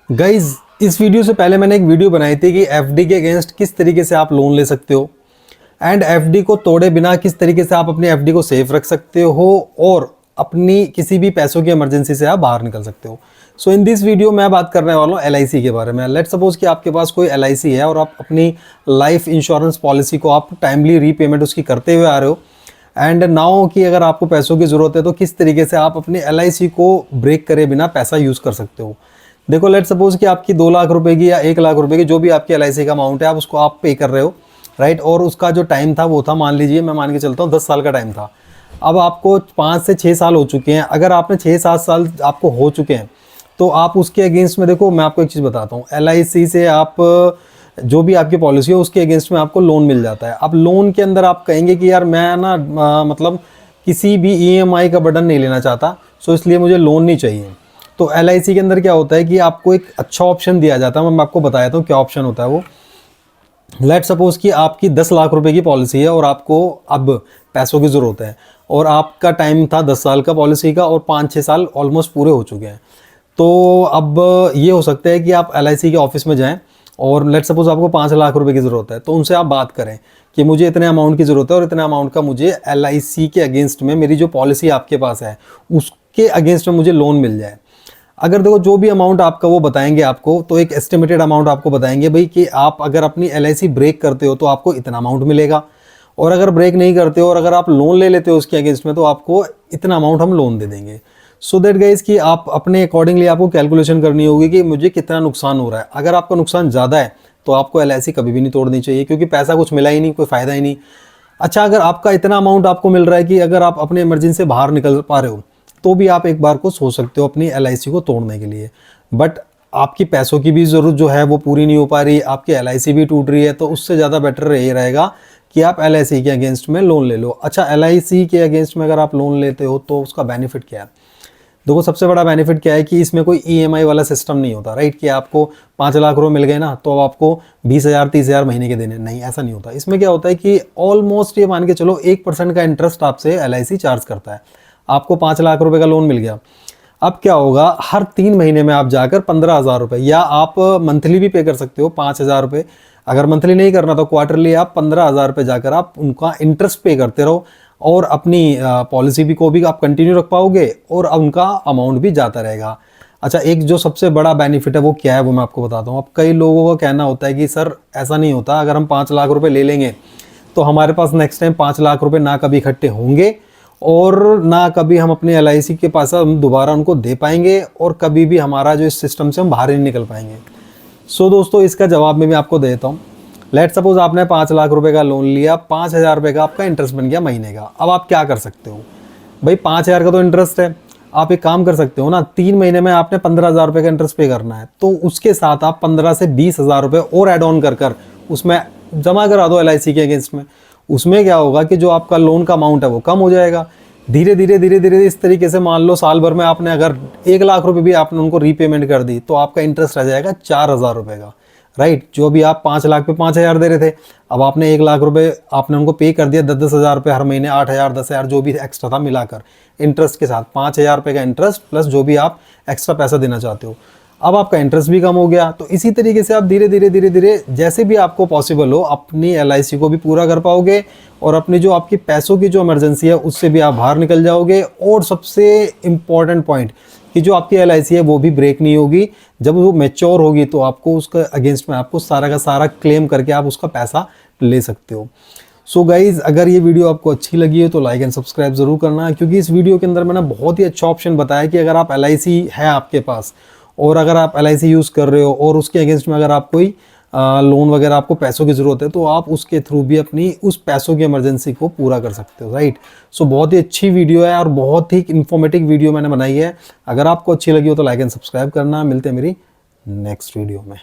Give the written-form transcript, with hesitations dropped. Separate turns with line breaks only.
Guys इस video से पहले मैंने एक वीडियो बनाई थी कि एफडी के अगेंस्ट किस तरीके से आप लोन ले सकते हो एंड एफडी को तोड़े बिना किस तरीके से आप अपनी एफडी को सेफ रख सकते हो और अपनी किसी भी पैसों की इमरजेंसी से आप बाहर निकल सकते हो। सो इन दिस वीडियो मैं बात करने वाला हूँ एलआईसी के बारे में। लेट सपोज कि आपके पास कोई एलआईसी है और आप अपनी लाइफ इंश्योरेंस पॉलिसी को आप टाइमली रीपेमेंट उसकी करते हुए आ रहे हो एंड नाउ कि अगर आपको पैसों की ज़रूरत है तो किस तरीके से आप अपनी एलआईसी को ब्रेक करे बिना पैसा यूज़ कर सकते हो। देखो लेट सपोज कि आपकी 2 लाख रुपए की या 1 लाख रुपए की जो भी आपकी एलआईसी का अमाउंट है आप उसको आप पे कर रहे हो, राइट। और उसका जो टाइम था वो था, मान लीजिए मैं मान के चलता हूँ 10 साल का टाइम था। अब आपको 5 से 6 साल हो चुके हैं। अगर आपने 6-7 साल आपको हो चुके हैं तो आप उसके अगेंस्ट में, देखो मैं आपको एक चीज़ बताता हूँ, एलआईसी से आप जो भी आपकी पॉलिसी हो उसके अगेंस्ट में आपको लोन मिल जाता है। अब लोन के अंदर आप कहेंगे कि यार मैं ना मतलब किसी भी ईएमआई का बर्डन नहीं लेना चाहता, सो इसलिए मुझे लोन नहीं चाहिए। तो एलआईसी के अंदर क्या होता है कि आपको एक अच्छा ऑप्शन दिया जाता है। मैं आपको बताया था क्या ऑप्शन होता है वो। लेट सपोज कि आपकी 10 लाख रुपए की पॉलिसी है और आपको अब पैसों की ज़रूरत है और आपका टाइम था 10 साल का पॉलिसी का और 5-6 साल ऑलमोस्ट पूरे हो चुके हैं। तो अब ये हो सकता है कि आप एलआईसी के ऑफिस में जाएं और लेट सपोज आपको 5 लाख रुपए की ज़रूरत है तो उनसे आप बात करें कि मुझे इतने अमाउंट की ज़रूरत है और इतने अमाउंट का मुझे एलआईसी के अगेंस्ट में, मेरी जो पॉलिसी आपके पास है उसके अगेंस्ट में मुझे लोन मिल जाए। अगर देखो जो भी अमाउंट आपका वो बताएंगे आपको, तो एक एस्टिमेटेड अमाउंट आपको बताएंगे भाई कि आप अगर अपनी एलआईसी ब्रेक करते हो तो आपको इतना अमाउंट मिलेगा, और अगर ब्रेक नहीं करते हो और अगर आप लोन ले लेते हो उसके अगेंस्ट में तो आपको इतना अमाउंट हम लोन दे देंगे। सो दैट गाइज कि आप अपने अकॉर्डिंगली आपको कैलकुलेशन करनी होगी कि मुझे कितना नुकसान हो रहा है। अगर आपका नुकसान ज़्यादा है तो आपको एलआईसी कभी भी नहीं तोड़नी चाहिए, क्योंकि पैसा कुछ मिला ही नहीं, कोई फ़ायदा ही नहीं। अच्छा, अगर आपका इतना अमाउंट आपको मिल रहा है कि अगर आप अपने इमरजेंसी से बाहर निकल पा रहे हो तो भी आप एक बार को सोच सकते हो अपनी एलआईसी को तोड़ने के लिए। बट आपकी पैसों की भी ज़रूरत जो है वो पूरी नहीं हो पा रही, आपकी एलआईसी भी टूट रही है, तो उससे ज़्यादा बेटर ये रहेगा कि आप एलआईसी के अगेंस्ट में लोन ले लो। अच्छा, एलआईसी के अगेंस्ट में अगर आप लोन लेते हो तो उसका बेनिफिट क्या है? देखो सबसे बड़ा बेनिफिट क्या है कि इसमें कोई ईएमआई वाला सिस्टम नहीं होता, राइट। कि आपको 5 लाख रुपए मिल गए ना तो अब आपको 20,000-30,000 महीने के देने, नहीं, ऐसा नहीं होता। इसमें क्या होता है कि ऑलमोस्ट ये मान के चलो 1% का इंटरेस्ट आपसे एलआईसी चार्ज करता है। आपको 5 लाख रुपए का लोन मिल गया। अब क्या होगा, हर 3 महीने में आप जाकर 15,000 रुपये, या आप मंथली भी पे कर सकते हो 5,000 रुपये। अगर मंथली नहीं करना तो क्वार्टरली आप 15,000 रुपये जाकर आप उनका इंटरेस्ट पे करते रहो और अपनी पॉलिसी भी को भी आप कंटिन्यू रख पाओगे और उनका अमाउंट भी जाता रहेगा। अच्छा, एक जो सबसे बड़ा बेनिफिट है वो क्या है वो मैं आपको बताता हूँ। अब कई लोगों का कहना होता है कि सर ऐसा नहीं होता, अगर हम 5 लाख रुपये ले लेंगे तो हमारे पास नेक्स्ट टाइम 5 लाख रुपये ना कभी इकट्ठे होंगे और ना कभी हम अपने एलआईसी के पास हम दोबारा उनको दे पाएंगे और कभी भी हमारा जो इस सिस्टम से हम बाहर नहीं निकल पाएंगे। सो दोस्तों, इसका जवाब मैं भी आपको दे देता हूँ। लेट सपोज आपने 5 लाख रुपए का लोन लिया, 5,000 रुपये का आपका इंटरेस्ट बन गया महीने का। अब आप क्या कर सकते हो भाई, 5,000 का तो इंटरेस्ट है, आप एक काम कर सकते हो ना, 3 महीने में आपने 15,000 रुपये का इंटरेस्ट पे करना है, तो उसके साथ आप 15 से 20,000 रुपये और एड ऑन कर उसमें जमा करा दो एलआईसी के अगेंस्ट में। उसमें क्या होगा कि जो आपका लोन का अमाउंट है वो कम हो जाएगा। धीरे धीरे इस तरीके से मान लो साल भर में आपने अगर 1 लाख रुपए भी आपने उनको रीपेमेंट कर दी तो आपका इंटरेस्ट आ जाएगा 4,000 रुपये का, राइट। जो भी आप 5 लाख पे 5,000 दे रहे थे, अब आपने 1 लाख रुपए आपने उनको पे कर दिया, 10-10 हज़ार रुपये हर महीने, 8,000, 10,000 जो भी एक्स्ट्रा था मिलाकर इंटरेस्ट के साथ 5,000 रुपये का इंटरेस्ट प्लस जो भी आप एक्स्ट्रा पैसा देना चाहते हो। अब आपका इंटरेस्ट भी कम हो गया। तो इसी तरीके से आप धीरे धीरे जैसे भी आपको पॉसिबल हो अपनी एलआईसी को भी पूरा कर पाओगे और अपनी जो आपकी पैसों की जो इमरजेंसी है उससे भी आप बाहर निकल जाओगे। और सबसे इम्पॉर्टेंट पॉइंट कि जो आपकी एलआईसी है वो भी ब्रेक नहीं होगी। जब वो मैच्योर होगी तो आपको उसका अगेंस्ट में आपको सारा का सारा क्लेम करके आप उसका पैसा ले सकते हो। सो गाइज, अगर ये वीडियो आपको अच्छी लगी है तो लाइक एंड सब्सक्राइब जरूर करना, क्योंकि इस वीडियो के अंदर मैंने बहुत ही अच्छा ऑप्शन बताया कि अगर आप एलआईसी है आपके पास और अगर आप एलआईसी यूज़ कर रहे हो और उसके अगेंस्ट में अगर आप कोई लोन वगैरह आपको पैसों की ज़रूरत है तो आप उसके थ्रू भी अपनी उस पैसों की इमरजेंसी को पूरा कर सकते हो, राइट। सो बहुत ही अच्छी वीडियो है और बहुत ही इन्फॉर्मेटिव वीडियो मैंने बनाई है। अगर आपको अच्छी लगी हो तो लाइक एंड सब्सक्राइब करना। मिलते हैं मेरी नेक्स्ट वीडियो में।